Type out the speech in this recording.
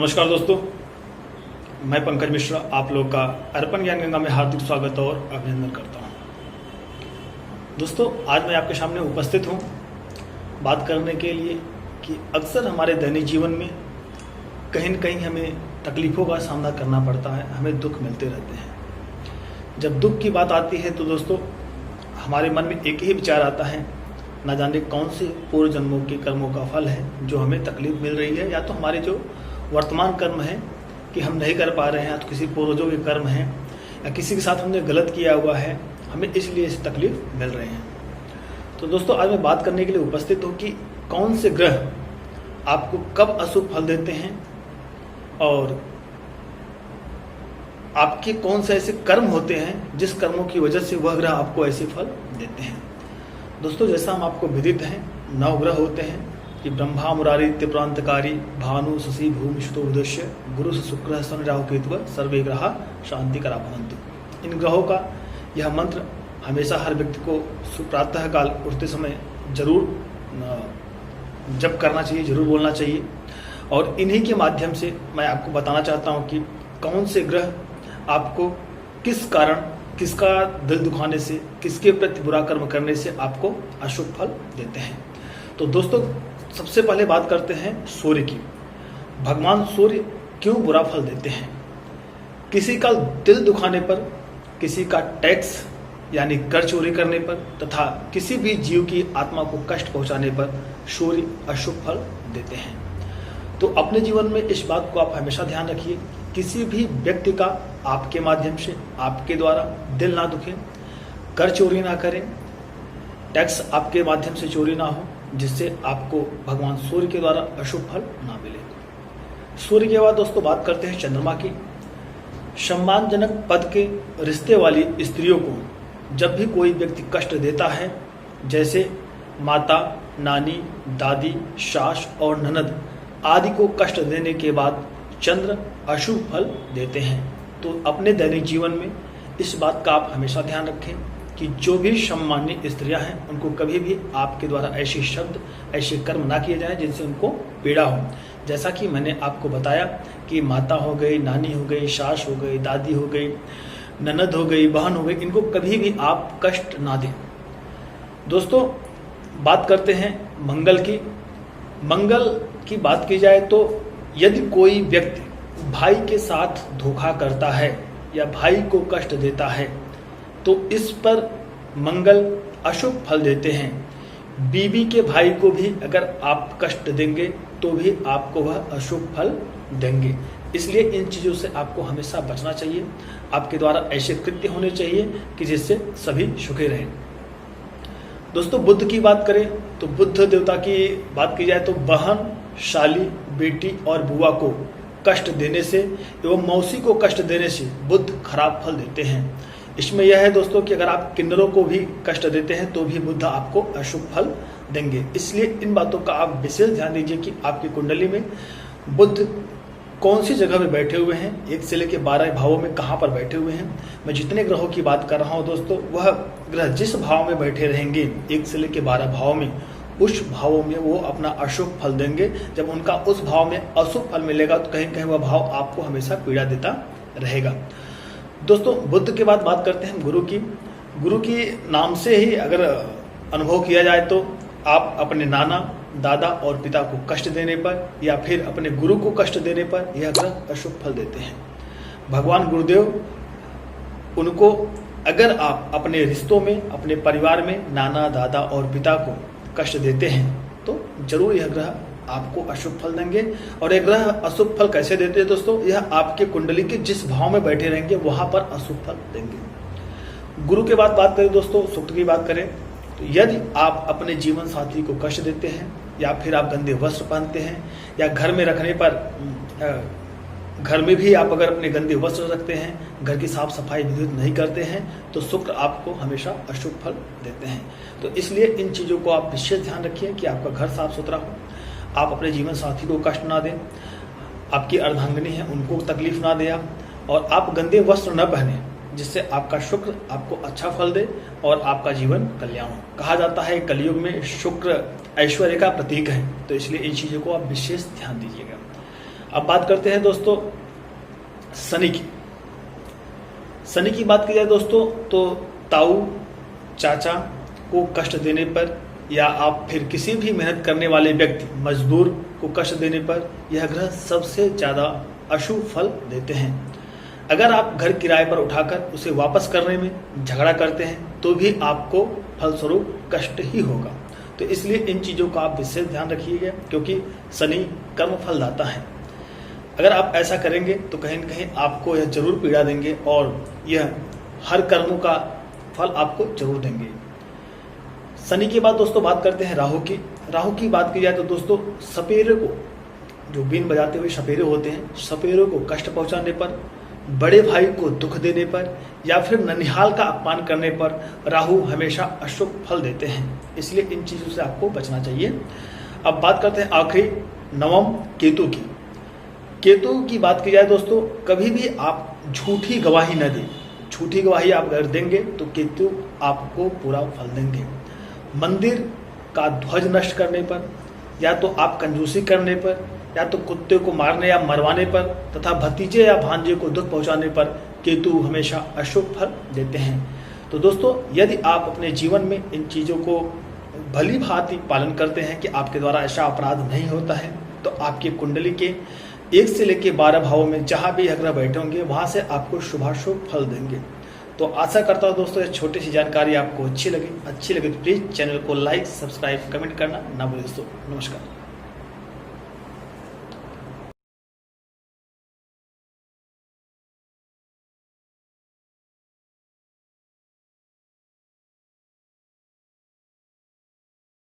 नमस्कार दोस्तों, मैं पंकज मिश्रा आप लोग का अर्पण ज्ञान गंगा में हार्दिक स्वागत और अभिनंदन करता हूं। दोस्तों, आज मैं आपके सामने उपस्थित हूं बात करने के लिए कि अक्सर हमारे दैनिक जीवन में कहीं न कहीं हमें तकलीफ़ों का सामना करना पड़ता है, हमें दुख मिलते रहते हैं। जब दुख की बात आती है तो दोस्तों हमारे मन में एक ही विचार आता है, ना जाने कौन से पूर्व जन्मों के कर्मों का फल है जो हमें तकलीफ मिल रही है, या तो हमारे जो वर्तमान कर्म है कि हम नहीं कर पा रहे हैं, तो किसी पूर्वजों के कर्म हैं या किसी के साथ हमने गलत किया हुआ है, हमें इसलिए इसे तकलीफ मिल रहे हैं। तो दोस्तों आज मैं बात करने के लिए उपस्थित हूँ कि कौन से ग्रह आपको कब अशुभ फल देते हैं और आपके कौन से ऐसे कर्म होते हैं जिस कर्मों की वजह से वह ग्रह आपको ऐसे फल देते हैं। दोस्तों जैसा हम आपको विदित हैं, 9 ग्रह होते हैं कि ब्रह्मा मुरारी त्रिपुरांतकारी भानु शशि भूमि शुतो उदस्य गुरु शुक्र शनि राहु केतु सर्वे ग्रह शांति करा भवन्तु। इन ग्रहों का यह मंत्र हमेशा हर व्यक्ति को प्रातः काल उठते समय जरूर जप करना चाहिए, जरूर बोलना चाहिए। और इन्हीं के माध्यम से मैं आपको बताना चाहता हूँ कि कौन से ग्रह आपको किस कारण, किसका दिल दुखाने से, किसके प्रति बुरा कर्म करने से आपको अशुभ फल देते हैं। तो दोस्तों सबसे पहले बात करते हैं सूर्य की। भगवान सूर्य क्यों बुरा फल देते हैं? किसी का दिल दुखाने पर, किसी का टैक्स यानी कर चोरी करने पर तथा किसी भी जीव की आत्मा को कष्ट पहुंचाने पर सूर्य अशुभ फल देते हैं। तो अपने जीवन में इस बात को आप हमेशा ध्यान रखिए, किसी भी व्यक्ति का आपके माध्यम से, आपके द्वारा दिल ना दुखे, कर चोरी ना करें, टैक्स आपके माध्यम से चोरी ना हो, जिससे आपको भगवान सूर्य के द्वारा अशुभ फल ना मिले। सूर्य के बाद दोस्तों बात करते हैं चंद्रमा की। सम्मानजनक पद के रिश्ते वाली स्त्रियों को जब भी कोई व्यक्ति कष्ट देता है, जैसे माता, नानी, दादी, सास और ननद आदि को कष्ट देने के बाद चंद्र अशुभ फल देते हैं। तो अपने दैनिक जीवन में इस बात का आप हमेशा ध्यान रखें कि जो भी सम्मान्य स्त्रियां हैं उनको कभी भी आपके द्वारा ऐसे शब्द, ऐसे कर्म ना किए जाएं जिनसे उनको पीड़ा हो। जैसा कि मैंने आपको बताया कि माता हो गई, नानी हो गई, सास हो गई, दादी हो गई, ननद हो गई, बहन हो गई, इनको कभी भी आप कष्ट ना दें। दोस्तों बात करते हैं मंगल की। मंगल की बात की जाए तो यदि कोई व्यक्ति भाई के साथ धोखा करता है या भाई को कष्ट देता है तो इस पर मंगल अशुभ फल देते हैं। बीवी के भाई को भी अगर आप कष्ट देंगे तो भी आपको वह अशुभ फल देंगे। इसलिए इन चीज़ों से आपको हमेशा बचना चाहिए। आपके द्वारा ऐसे कृत्य होने चाहिए कि जिससे सभी सुखी रहें। दोस्तों बुद्ध की बात करें तो बुद्ध देवता की बात की जाए तो बहन, शाली, बेटी और बुआ को कष्ट देने से एवं मौसी को कष्ट देने से बुद्ध खराब फल देते हैं। इसमें यह है दोस्तों कि अगर आप किन्नरों को भी कष्ट देते हैं तो भी बुद्ध आपको अशुभ फल देंगे। इसलिए इन बातों का आप विशेष ध्यान दीजिए कि आपकी कुंडली में बुद्ध कौन सी जगह में बैठे हुए हैं, 1 से लेकर 12 भावों में कहाँ पर बैठे हुए हैं। मैं जितने ग्रहों की बात कर रहा हूँ दोस्तों, वह ग्रह जिस भाव में बैठे रहेंगे 1 से लेकर 12 भाव में, उस भावों में वो अपना अशुभ फल देंगे। जब उनका उस भाव में अशुभ फल मिलेगा तो कहीं कहीं वह भाव आपको हमेशा पीड़ा देता रहेगा। दोस्तों बुद्ध के बाद बात करते हैं गुरु की। गुरु की नाम से ही अगर अनुभव किया जाए तो आप अपने नाना, दादा और पिता को कष्ट देने पर या फिर अपने गुरु को कष्ट देने पर यह ग्रह अशुभ फल देते हैं। भगवान गुरुदेव, उनको अगर आप अपने रिश्तों में, अपने परिवार में नाना, दादा और पिता को कष्ट देते हैं तो जरूर यह ग्रह आपको अशुभ फल देंगे। और यह ग्रह अशुभ फल कैसे देते हैं दोस्तों? यह आपके कुंडली के जिस भाव में बैठे रहेंगे वहां पर अशुभ फल देंगे। गुरु के बाद बात करें दोस्तों, शुक्र की बात करें तो यदि आप अपने जीवन साथी को कष्ट देते हैं या फिर आप गंदे वस्त्र पहनते हैं या घर में रखने पर, घर में भी आप अगर अपने गंदे वस्त्र रखते हैं, घर की साफ सफाई विधिवत नहीं करते हैं तो शुक्र आपको हमेशा अशुभ फल देते हैं। तो इसलिए इन चीज़ों को आप विशेष ध्यान रखिए कि आपका घर साफ सुथरा हो, आप अपने जीवन साथी को कष्ट ना दें, आपकी अर्धांगिनी है उनको तकलीफ ना दें और आप गंदे वस्त्र न पहने, जिससे आपका शुक्र आपको अच्छा फल दे और आपका जीवन कल्याण हो। कहा जाता है कलयुग में शुक्र ऐश्वर्य का प्रतीक है, तो इसलिए इन चीज़ों को आप विशेष ध्यान दीजिएगा। अब बात करते हैं दोस्तों शनि की। शनि की बात की जाए दोस्तों तो ताऊ चाचा को कष्ट देने पर या आप फिर किसी भी मेहनत करने वाले व्यक्ति मजदूर को कष्ट देने पर यह ग्रह सबसे ज़्यादा अशुभ फल देते हैं। अगर आप घर किराए पर उठाकर उसे वापस करने में झगड़ा करते हैं तो भी आपको फलस्वरूप कष्ट ही होगा। तो इसलिए इन चीज़ों का आप विशेष ध्यान रखिएगा, क्योंकि शनि कर्म फलदाता है। अगर आप ऐसा करेंगे तो कहीं न कहीं आपको यह जरूर पीड़ा देंगे और यह हर कर्मों का फल आपको जरूर देंगे। शनि के बाद दोस्तों बात करते हैं राहु की। राहु की बात की जाए तो दोस्तों सपेरे को, जो बीन बजाते हुए सपेरे होते हैं, सपेरे को कष्ट पहुंचाने पर, बड़े भाई को दुख देने पर या फिर ननिहाल का अपमान करने पर राहु हमेशा अशुभ फल देते हैं। इसलिए इन चीज़ों से आपको बचना चाहिए। अब बात करते हैं आखिरी नवम केतु की। केतु की बात की जाए दोस्तों, कभी भी आप झूठी गवाही न दें। झूठी गवाही आप अगर देंगे तो केतु आपको पूरा फल देंगे। मंदिर का ध्वज नष्ट करने पर, या तो आप कंजूसी करने पर, या तो कुत्ते को मारने या मरवाने पर तथा भतीजे या भांजे को दुख पहुंचाने पर केतु हमेशा अशुभ फल देते हैं। तो दोस्तों यदि आप अपने जीवन में इन चीज़ों को भली भांति पालन करते हैं कि आपके द्वारा ऐसा अपराध नहीं होता है, तो आपकी कुंडली के 1 से लेकर 12 भावों में जहाँ भी ग्रह बैठे होंगे वहाँ से आपको शुभाशुभ फल देंगे। तो आशा करता हूँ दोस्तों ये छोटी सी जानकारी आपको अच्छी लगी तो प्लीज़ चैनल को लाइक, सब्सक्राइब, कमेंट करना ना भूलें दोस्तों। नमस्कार।